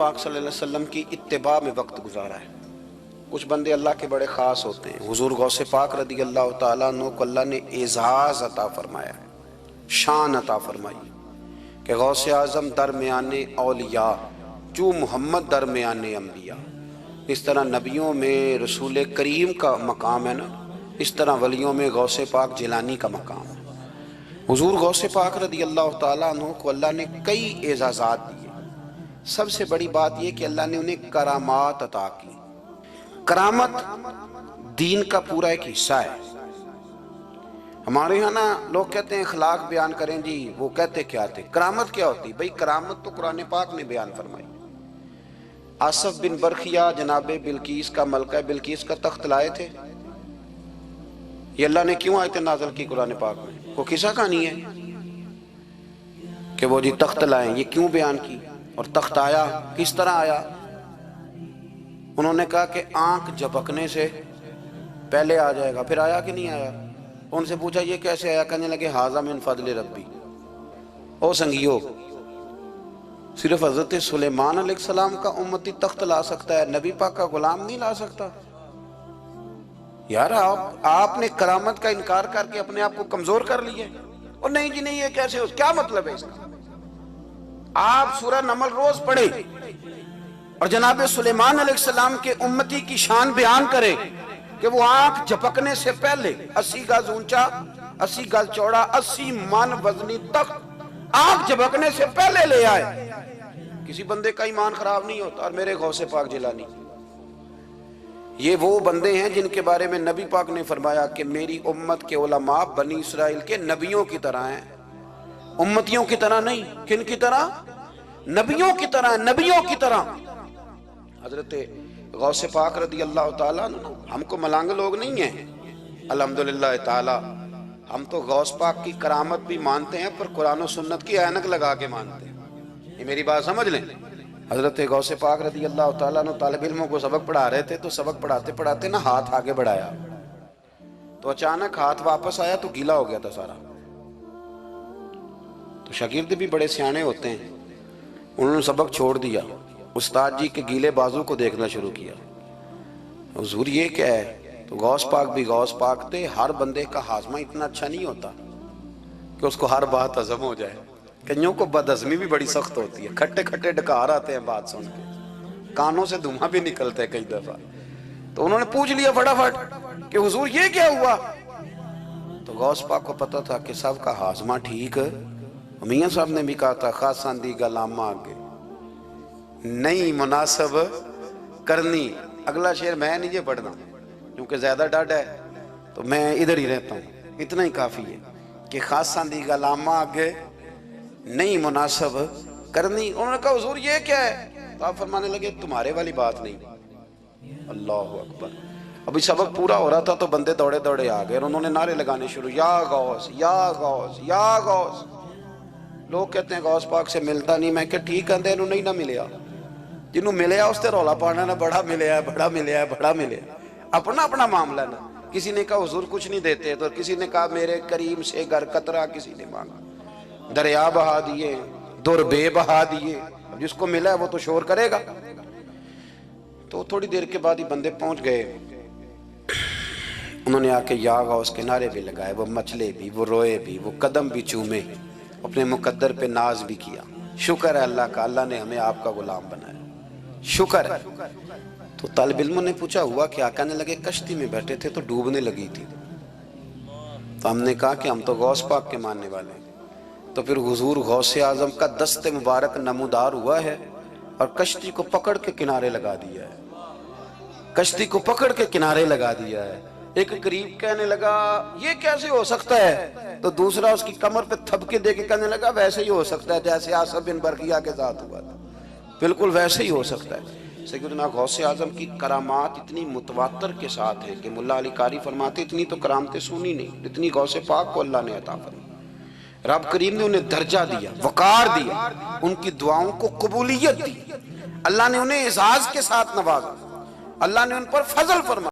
پاک صلی اللہ علیہ وسلم کی اتباع میں وقت گزارا ہے۔ کچھ بندے اللہ کے بڑے خاص ہوتے ہیں۔ حضور غوث پاک رضی اللہ تعالیٰ عنہ کو اللہ نے اعزاز عطا فرمایا، شان عطا فرمائی کہ غوث اعظم درمیان اولیاء جو محمد درمیان انبیاء۔ اس طرح نبیوں میں رسول کریم کا مقام ہے نا، اس طرح ولیوں میں غوث پاک جیلانی کا مقام ہے۔ حضور غوث پاک رضی اللہ تعالیٰ عنہ کو اللہ نے کئی اعزازات دیے۔ سب سے بڑی بات یہ کہ اللہ نے انہیں کرامات عطا کی۔ کرامت دین کا پورا ایک حصہ ہے۔ ہمارے یہاں نا لوگ کہتے ہیں اخلاق بیان کریں جی، وہ کہتے کیا تھے؟ کرامت کیا ہوتی؟ بھئی کرامت تو قرآن پاک نے بیان فرمائی۔ آصف بن برخیہ جناب بلقیس کا ملکہ بلقیس کا تخت لائے تھے۔ یہ اللہ نے کیوں آیت نازل کی قرآن پاک میں؟ وہ قصہ کہانی ہے کہ وہ جی تخت لائیں، یہ کیوں بیان کی؟ اور تخت آیا کس طرح آیا؟ انہوں نے کہا کہ آنکھ جھپکنے سے پہلے آ جائے گا، پھر آیا کہ نہیں آیا؟ ان سے پوچھا یہ کیسے آیا؟ کہنے لگے ھذا من فضل ربی۔ او سنگیو، صرف حضرت سلیمان علیہ السلام کا امتی تخت لا سکتا ہے، نبی پاک کا غلام نہیں لا سکتا؟ یار آپ نے کرامت کا انکار کر کے اپنے آپ کو کمزور کر لیا۔ اور نہیں جی نہیں، یہ کیسے ہو؟ کیا مطلب ہے اس کا؟ آپ سورہ نمل روز پڑھیں اور جناب سلیمان علیہ السلام کے امتی کی شان بیان کریں کہ وہ آنکھ جھپکنے سے پہلے 80 گز اونچا، 80 گز چوڑا، 80 من وزنی تخت آنکھ جھپکنے سے پہلے لے آئے۔ کسی بندے کا ایمان خراب نہیں ہوتا۔ اور میرے غوث پاک جیلانی، یہ وہ بندے ہیں جن کے بارے میں نبی پاک نے فرمایا کہ میری امت کے علماء بنی اسرائیل کے نبیوں کی طرح ہیں، امتیوں کی طرح نہیں۔ کن کی طرح؟ نبیوں کی طرح، نبیوں کی طرح۔ حضرت غوث پاک رضی اللہ تعالیٰ عنہ ہم کو ملانگ لوگ نہیں ہیں، الحمدللہ تعالیٰ ہم تو غوث پاک کی کرامت بھی مانتے ہیں، پر قرآن و سنت کی اینک لگا کے مانتے ہیں۔ یہ میری بات سمجھ لیں۔ حضرت غوث پاک رضی اللہ تعالیٰ عنہ طالب علموں کو سبق پڑھا رہے تھے، تو سبق پڑھاتے پڑھاتے نا ہاتھ آگے بڑھایا، تو اچانک ہاتھ واپس آیا تو گیلا ہو گیا تھا سارا۔ تو شاگرد بھی بڑے سیانے ہوتے ہیں، انہوں نے سبق چھوڑ دیا، استاد جی کے گیلے بازو کو دیکھنا شروع کیا۔ حضور یہ کیا ہے؟ تو غوث پاک بھی غوث پاک تھے۔ ہر بندے کا ہاضمہ اتنا اچھا نہیں ہوتا کہ اس کو ہر بات ہضم ہو جائے۔ کئیوں کو بد ہضمی بھی بڑی سخت ہوتی ہے، کھٹے کھٹے ڈکار آتے ہیں بات سن کے، کانوں سے دھواں بھی نکلتے ہیں کئی دفعہ۔ تو انہوں نے پوچھ لیا فٹافٹ کہ حضور یہ کیا ہوا؟ تو غوث پاک کو پتا تھا کہ سب کا ہاضمہ ٹھیک ہے۔ میاں صاحب نے بھی کہا تھا خاصاں دی گلامہ آگے نہیں مناسب کرنی۔ اگلا شعر میں نہیں یہ پڑھنا کیونکہ زیادہ ڈاڈ ہے، تو میں ادھر ہی رہتا ہوں، اتنا ہی کافی ہے کہ خاصاں دی گلامہ آگے نہیں مناسب کرنی۔ انہوں نے کہا حضور یہ کیا ہے؟ تو آپ فرمانے لگے تمہارے والی بات نہیں۔ اللہ اکبر۔ ابھی سبق پورا ہو رہا تھا تو بندے دوڑے دوڑے آ گئے اور انہوں نے نعرے لگانے شروع، یا غوث یا غوث یا غوث۔ لوگ کہتے ہیں غوث پاک سے ملتا نہیں۔ میں کہ ٹھیک ہے انہوں نہیں نہ ملیا، جنہوں ملیا اس تے رولا پانا نہ بڑا ملیا ہے، بڑا ملیا ہے، بڑا ملیا ہے۔ اپنا اپنا معاملہ نا، کسی نے کہا حضور کچھ نہیں دیتے، تو کسی نے کہا میرے کریم سے گر قطرہ کسی نے مانگا، دریا بہا دیے، در بے بہا دیے۔ اب جس کو ملا ہے وہ تو شور کرے گا۔ تو تھوڑی دیر کے بعد ہی بندے پہنچ گئے، انہوں نے آ کے یا غوث کے نعرے بھی لگائے، وہ مچلے بھی، وہ روئے بھی، وہ قدم بھی چومے، اپنے مقدر پہ ناز بھی کیا۔ شکر ہے اللہ کا، اللہ نے ہمیں آپ کا غلام بنایا، شکر ہے۔ تو طالب علموں نے پوچھا ہوا کیا؟ کہنے لگے کشتی میں بیٹھے تھے تو ڈوبنے لگی تھی، تو ہم نے کہا کہ ہم تو غوث پاک کے ماننے والے ہیں۔ تو پھر حضور غوث اعظم کا دست مبارک نمودار ہوا ہے اور کشتی کو پکڑ کے کنارے لگا دیا ہے، کشتی کو پکڑ کے کنارے لگا دیا ہے۔ ایک قریب کہنے لگا یہ کیسے ہو سکتا ہے؟ تو دوسرا اس کی کمر پہ تھپکے دے کے کہنے لگا ویسے ہی ہو سکتا ہے جیسے آصف بن برخیہ کے ساتھ ہوا تھا، بالکل ویسے ہی ہو سکتا ہے۔ سیدنا غوث اعظم کی کرامات اتنی متواتر کے ساتھ ہے کہ ملا علی قاری فرماتے اتنی تو کرامتیں سنی نہیں اتنی غوث پاک کو اللہ نے عطا فرمائی۔ رب کریم نے انہیں درجہ دیا، وقار دیا، ان کی دعاؤں کو قبولیت دی، اللہ نے انہیں اعزاز کے ساتھ نوازا، اللہ نے ان پر فضل فرمایا۔